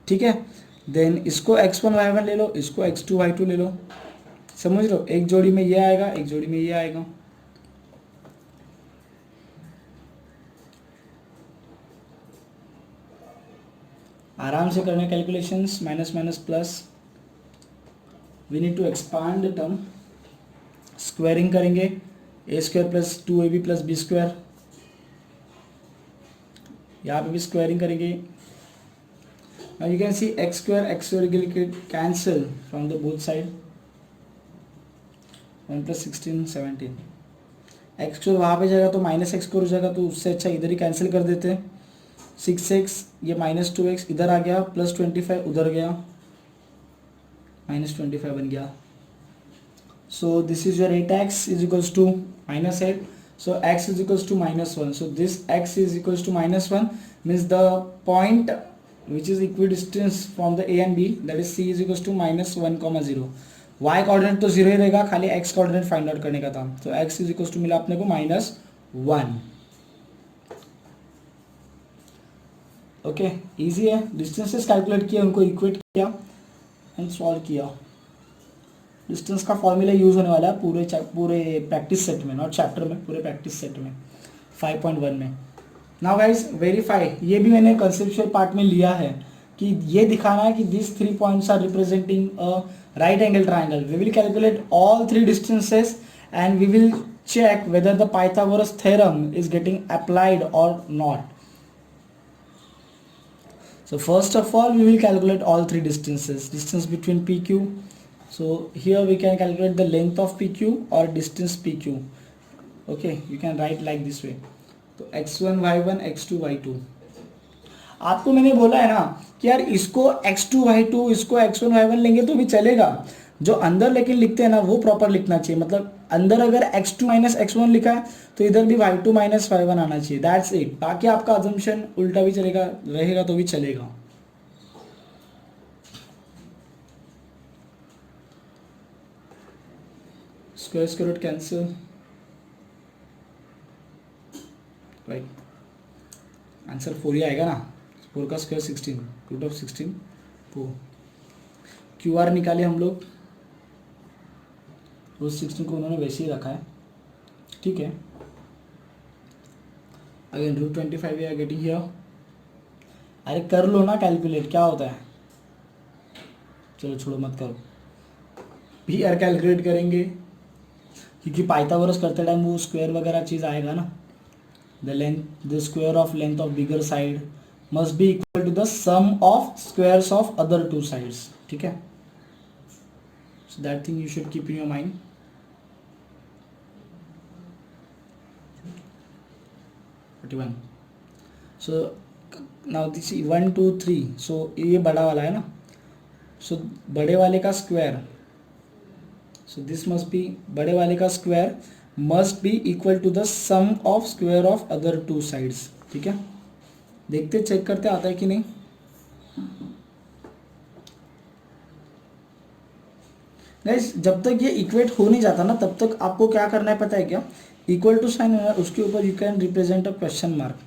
ठीक है, देन इसको x1 y1 ले लो, इसको x2 y2 ले लो, समझ लो, एक जोड़ी में ये आएगा, एक जोड़ी में ये आएगा, आराम से करने calculations, minus minus plus, we need to expand the term, squaring करेंगे, a square plus 2ab plus b square, यहाँ पे भी स्क्वायरिंग करेंगे, now you can see x square will get cancel from the both side, 1 plus 16 17, x square वहाँ पे जाएगा तो minus x square हो जाएगा, तो उससे अच्छा इधर ही कैंसिल कर देते हैं, 6x ये माइनस 2x इधर आ गया, प्लस 25 उधर गया, माइनस 25 बन गया, so this is your 8x is equals to minus 8, so x is equals to minus 1, so this x is equals to minus 1 means the point which is equidistance from the A and B, that is C is equals to minus 1, 0, y coordinate तो 0 ही रहेगा, खाली x coordinate find out करने का था, तो x is equals to मिला अपने को -1, ओके, इजी है, डिस्टेंसेस कैलकुलेट किया, उनको इक्वेट किया एंड सॉल्व किया। डिस्टेंस का फॉर्मूला यूज होने वाला है पूरे प्रैक्टिस सेट में, नॉट चैप्टर में, पूरे प्रैक्टिस सेट में 5.1 में। नाउ गाइस वेरीफाई, ये भी मैंने कंसेप्चुअल पार्ट में लिया है कि ये दिखाना है कि this 3 points are representing a right angle triangle, we will calculate all 3 distances and we will check whether the Pythagoras theorem is getting applied or not. So first of all we will calculate all 3 distances, distance between PQ, So here we can calculate the length of PQ or distance PQ. Okay, you can write like this way. तो x1 y1 x2 y2. आपको मैंने बोला है ना कि यार इसको x2 y2 इसको x1 y1 लेंगे तो भी चलेगा, जो अंदर लेकिन लिखते हैं ना वो प्रॉपर लिखना चाहिए. मतलब अंदर अगर x2 माइनस x1 लिखा है तो इधर भी y2 माइनस y1 आना चाहिए. That's it. बाकी आपका अजम्पशन उल्टा भी चलेगा रहेगा तो भी चलेगा. Square root cancel, right. Answer 4 ही आएगा ना. 4 का square 16, root of 16 4. Q R निकाले हम लोग. रूट 16 को उन्होंने वैसे ही रखा है, ठीक है. Again root 25 we are getting here. अरे कर लो ना कैलकुलेट, क्या होता है. चलो छोड़ो मत करो. पी आर कैलकुलेट करेंगे क्योंकि पाइथागोरस करते टाइम वो स्क्वायर वगैरह चीज़ आएगा ना. The square of length of bigger side must be equal to the sum of squares of other two sides. ठीक है. So that thing you should keep in your mind. So now this 1 2 3. So ये बड़ा वाला है ना. So बड़े वाले का square, so this must be, बड़े वाले का square must be equal to the sum of square of other two sides. ठीक है. देखते चेक करते आता है कि नहीं. गाइस जब तक ये इक्वेट हो नहीं जाता ना तब तक आपको क्या करना है पता है क्या. इक्वल टू साइन है उसके ऊपर you can represent a question mark.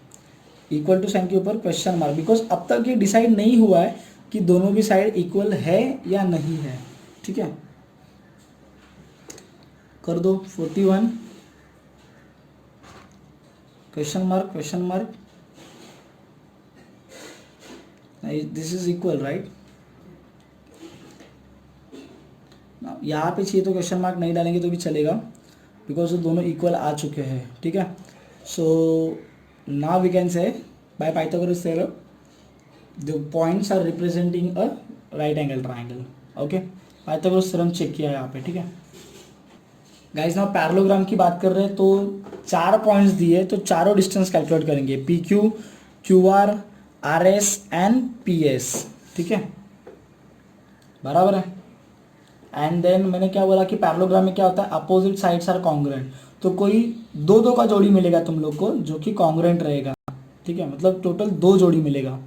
Equal to sign के ऊपर क्वेश्चन मार्क, बिकॉज अब तक ये डिसाइड नहीं हुआ है कि दोनों भी साइड इक्वल है या नहीं है. ठीक है. कर दो 41 question mark question mark. This is equal right. यहाँ पे चाहिए तो क्वेश्चन मार्क नहीं डालेंगे तो भी चलेगा बिकॉज दोनों इक्वल आ चुके हैं. ठीक है. So now we can say by Pythagoras theorem the points are representing a right angle triangle. Okay. Pythagoras theorem check किया है यहाँ पे. ठीक है. गाइस नाउ पैरेललोग्राम की बात कर रहे हैं तो 4 पॉइंट्स दिए तो चारों डिस्टेंस कैलकुलेट करेंगे. P Q, Q R, R S and P S. ठीक है. बराबर है. एंड देन मैंने क्या बोला कि पैरेललोग्राम में क्या होता है, अपोजिट साइड्स आर कॉन्ग्रुएंट. तो कोई दो दो का जोड़ी मिलेगा तुम लोग को जो कि कॉन्ग्रुएंट रहेगा. ठीक है. मतलब टोटल 2 जोड़ी मिलेगा.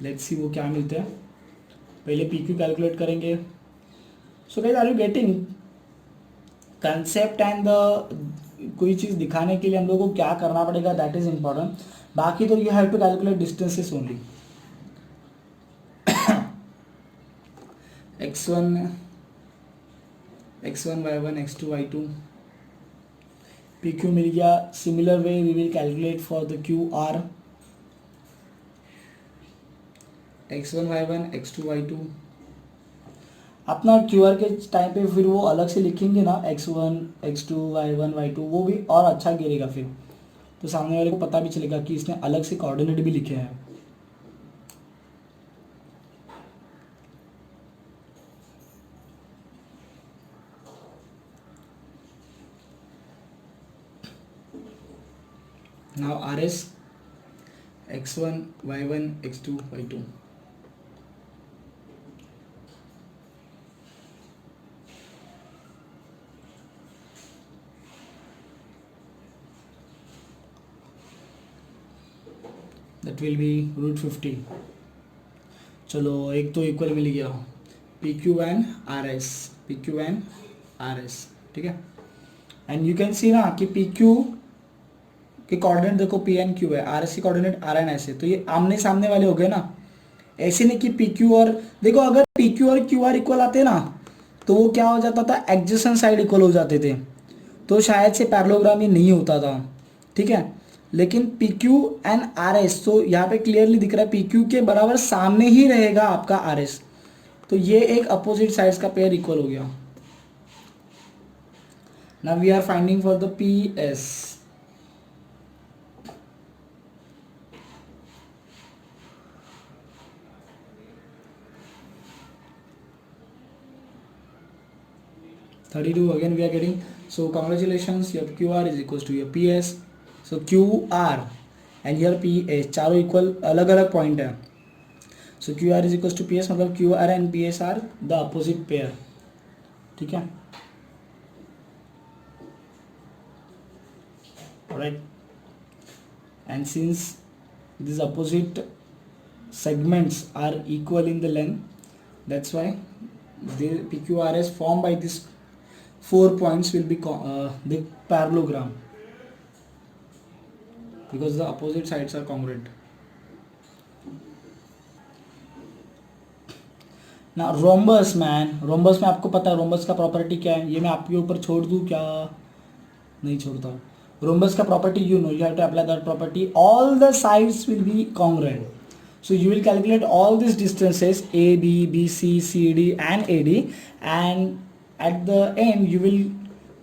लेट्स सी वो क्या मिलते हैं. पहले पी क्यू कैलकुलेट करेंगे. So guys are you getting concept and the कोई चीज़ दिखाने के लिए हम लोग को क्या करना पड़ेगा, दैट इज इंपॉर्टेंट. बाकी तो you have to calculate distances only. x1 y1 x2 y2 P Q मिल गया. Similar way we will calculate for the Q R. x1 y1 x2 y2. अपना क्यू आर के टाइम पे फिर वो अलग से लिखेंगे ना x1 x2 y1 y2, वो भी और अच्छा गिरेगा फिर. तो सामने वाले को पता भी चलेगा कि इसने अलग से कोऑर्डिनेट भी लिखे हैं. Now R S x1 y1 x2 y2. That will be root 50. चलो एक तो इक्वल मिल गया. P Q and R S, P Q and R S. ठीक है. एंड यू कैन सी ना कि पी क्यू के कोऑर्डिनेट देखो पी एन क्यू है, आर एस के कोऑर्डिनेट आर एन एस है. तो ये आमने सामने वाले हो गए ना. ऐसे नहीं कि पी क्यू और देखो अगर पी क्यू और क्यू आर इक्वल आते ना तो वो क्या हो जाता था, एडजेसेंट साइड इक्वल हो जाते थे. तो शायद से पैरेललोग्राम ये नहीं होता था. ठीक है. लेकिन P Q and R S, तो यहाँ पे क्लियरली दिख रहा है पी क्यू के बराबर सामने ही रहेगा आपका आर एस. तो ये एक अपोजिट साइड्स का पेयर इक्वल हो गया. Now we are finding for the P S. 32 again we are getting. So congratulations, your QR is equals to your PS. So QR and here PS चारों equal अलग अलग point है. So QR is equals to PS मतलब QR and PS are the opposite pair. ठीक है. Alright. And since these opposite segments are equal in the length, that's why the PQRS formed by these 4 points will be the parallelogram, because the opposite sides are congruent. ना rhombus man, rhombus में आपको पता है rhombus का property क्या है, ये मैं आपके ऊपर छोड़ दूँ क्या? नहीं छोड़ता हूँ. रोम्बस का property you know, you have to apply that property. All the sides will be congruent. So you will calculate all these distances AB, BC, CD and AD, and at the end you will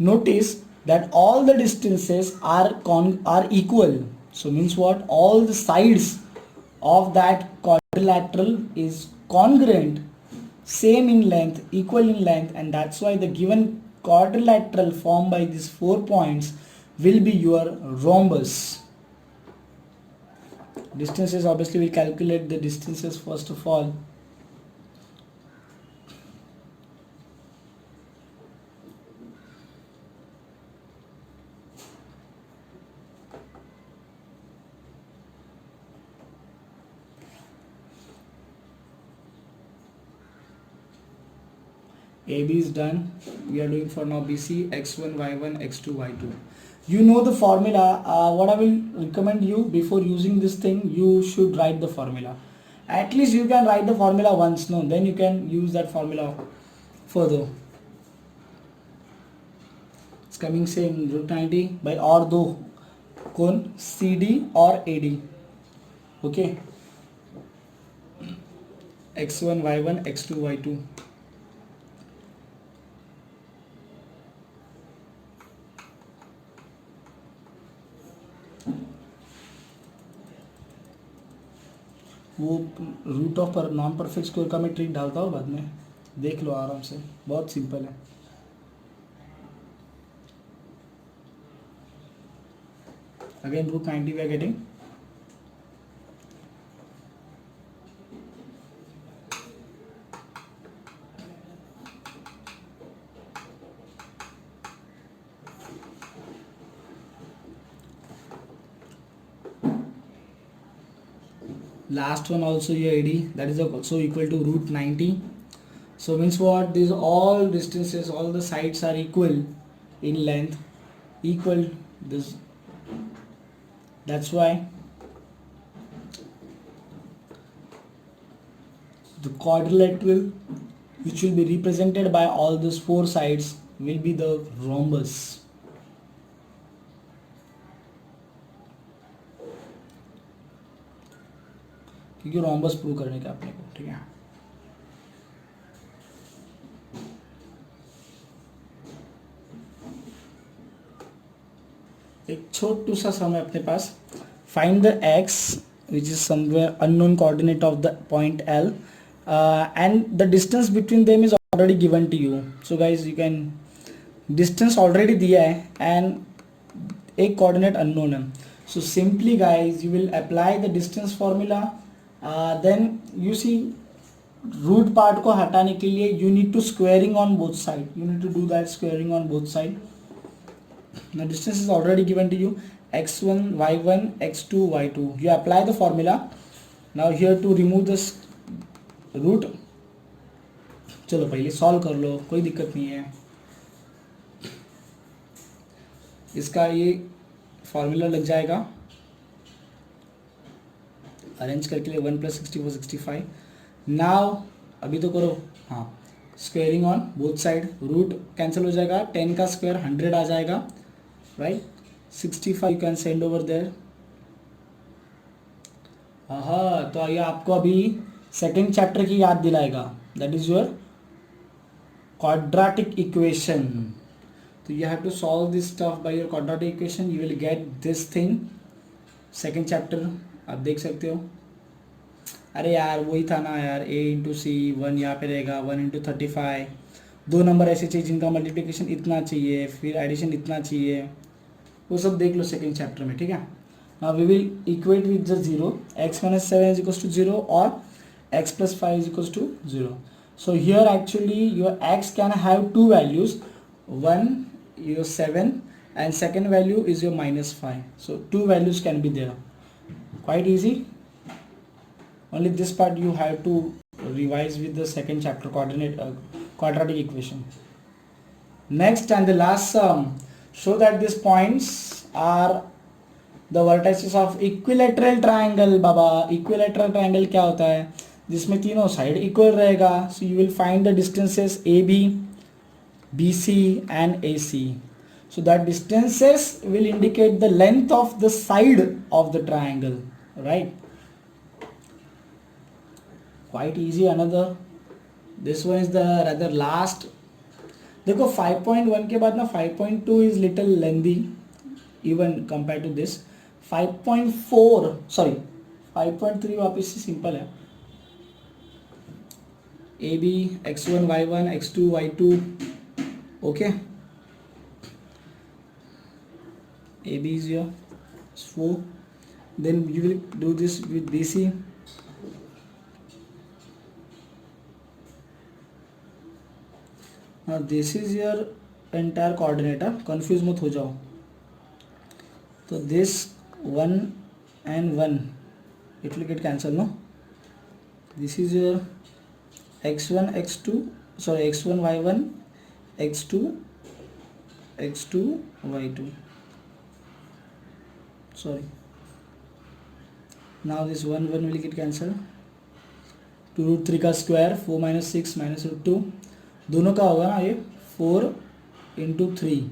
notice that all the distances are equal. So means what? All the sides of that quadrilateral is congruent, same in length, equal in length, and that's why the given quadrilateral formed by these 4 points will be your rhombus. Distances, obviously we calculate the distances first of all. AB is done. We are doing for now BC, x1, y1, x2, y2. You know the formula. What I will recommend you, before using this thing, you should write the formula. At least you can write the formula once, no? Then you can use that formula further. It's coming same √90 by और दो कौन CD और AD. Okay. x1, y1, x2, y2. वो root of पर non perfect square का मैं trick डालता हूँ बाद में, देख लो आराम से, बहुत सिंपल है. Again √90 we are getting. Last one also your AD, that is also equal to √90. So means what? These all distances, all the sides are equal in length, equal this. That's why the quadrilateral, which will be represented by all these 4 sides, will be the rhombus. क्योंकि rhombus prove करने का अपने को, ठीक है. एक छोटू सा समय अपने पास. Find the x which is somewhere unknown coordinate of the point L, and the distance between them is already given to you. So guys, you can distance already दिया है and एक coordinate unknown है. So simply guys, you will apply the distance formula. Then you see root part को हटाने के लिए you need to squaring on both side. You need to do that squaring on both side. The distance is already given to you, x1, y1, x2, y2. You apply the formula. Now here to remove this root, चलो पहले solve कर लो, कोई दिक्कत नहीं है. इसका ये formula लग जाएगा अरेंज करके लिए 1 + 64 65. नाउ अभी तो करो. हाँ, squaring on both side, root cancel हो जाएगा, 10 का स्क्वायर 100 आ जाएगा, right. 65 you can send over there. हाँ, तो ये आपको अभी सेकेंड चैप्टर की याद दिलाएगा. That is your quadratic equation. So you have to solve this stuff by your quadratic equation. You will get this thing. Second chapter आप देख सकते हो. अरे यार वही था ना यार, a × c, 1 यहाँ पे रहेगा, 1 × 35, दो नंबर ऐसे चाहिए जिनका मल्टीप्लिकेशन इतना चाहिए, फिर एडिशन इतना चाहिए, वो सब देख लो सेकेंड चैप्टर में, ठीक है। Now we will equate with the zero, x minus 7 is equals to 0 or x plus 5 is equals to 0. So here actually your x can have two values, one your 7 and second value is your minus 5. So two values can be there, quite easy. Only this part you have to revise with the second chapter quadratic equation. Next and the last sum, show that these points are the vertices of equilateral triangle. Baba equilateral triangle क्या होता है, जिसमें तीनों side equal रहेगा. So you will find the distances AB, BC and AC. So that distances will indicate the length of the side of the triangle, right? Quite easy. Another, this one is the rather last. देखो 5.1 के बाद ना 5.2 is little lengthy even compared to this. 5.4 sorry 5.3 वापस से simple है. AB x1 y1 x2 y2, okay. AB is your 4. Then you will do this with BC. Now this is your entire coordinator, confuse मत हो जाओ. तो this 1 and 1 it will get cancelled, no. This is your x1 x2 sorry x1 y1 x2 x2 y2, sorry. Now this 1 will get cancelled. 2 root 3 का square 4 minus 6 minus root 2, दोनों का होगा ना ये 4 into 3,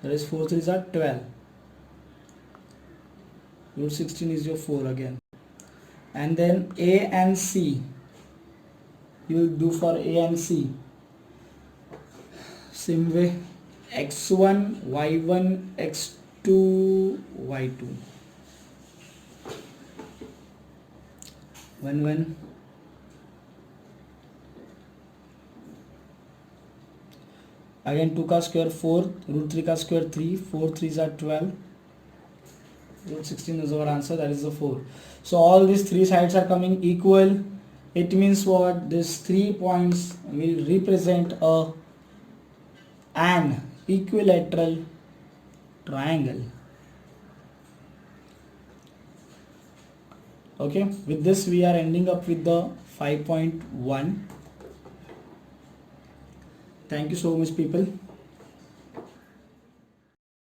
that is 4 3s are 12. Root 16 is your 4 again. And then A and C, you will do for A and C same way, x1 y1 x2 y2, 1 1. Again 2 का square 4, root 3 का square 3, 4 3s are 12, root 16 is our answer, that is the 4. So all these three sides are coming equal. It means what? These 3 points will represent an equilateral triangle. Okay, with this we are ending up with the 5.1. Thank you so much people.